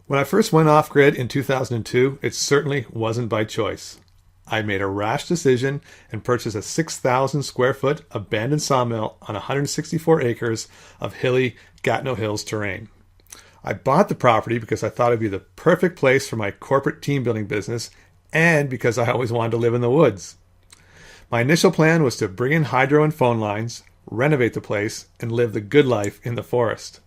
When I first went off grid in 2002, it certainly wasn't by choice. I made a rash decision and purchased a 6,000 square foot abandoned sawmill on 164 acres of hilly Gatineau Hills terrain. I bought the property because I thought it would be the perfect place for my corporate team building business and because I always wanted to live in the woods. My initial plan was to bring in hydro and phone lines, renovate the place, and live the good life in the forest.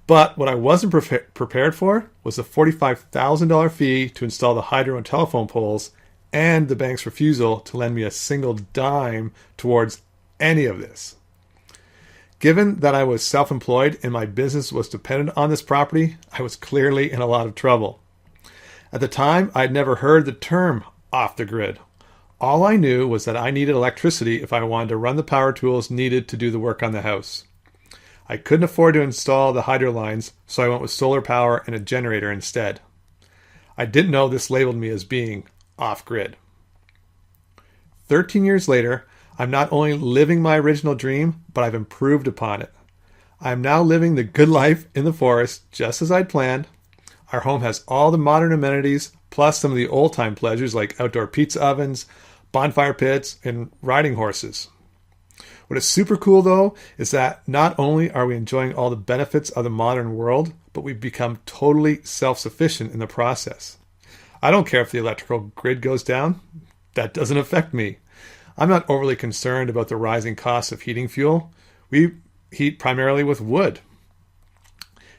But what I wasn't prepared for was the $45,000 fee to install the hydro and telephone poles and the bank's refusal to lend me a single dime towards any of this. Given that I was self-employed and my business was dependent on this property, I was clearly in a lot of trouble. At the time, I'd never heard the term off the grid. All I knew was that I needed electricity if I wanted to run the power tools needed to do the work on the house. I couldn't afford to install the hydro lines, so I went with solar power and a generator instead. I didn't know this labeled me as being off-grid. 13 years later, I'm not only living my original dream, but I've improved upon it. I'm now living the good life in the forest just as I'd planned. Our home has all the modern amenities, plus some of the old-time pleasures like outdoor pizza ovens, bonfire pits, and riding horses. What is super cool, though, is that not only are we enjoying all the benefits of the modern world, but we've become totally self-sufficient in the process. I don't care if the electrical grid goes down. That doesn't affect me. I'm not overly concerned about the rising costs of heating fuel. We heat primarily with wood.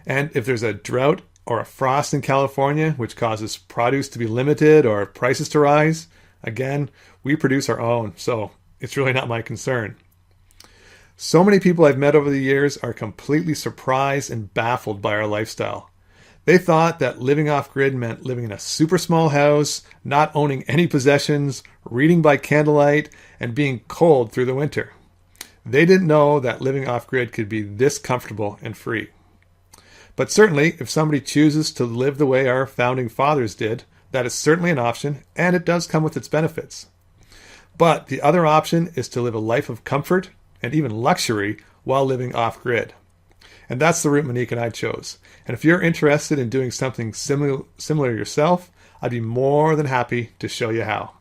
And if there's a drought or a frost in California, which causes produce to be limited or prices to rise, again, we produce our own, so it's really not my concern. So many people I've met over the years are completely surprised and baffled by our lifestyle. They thought that living off-grid meant living in a super small house, not owning any possessions, reading by candlelight, and being cold through the winter. They didn't know that living off-grid could be this comfortable and free. But certainly, if somebody chooses to live the way our founding fathers did, that is certainly an option, and it does come with its benefits. But the other option is to live a life of comfort and even luxury while living off-grid. And that's the route Monique and I chose. And if you're interested in doing something similar yourself, I'd be more than happy to show you how.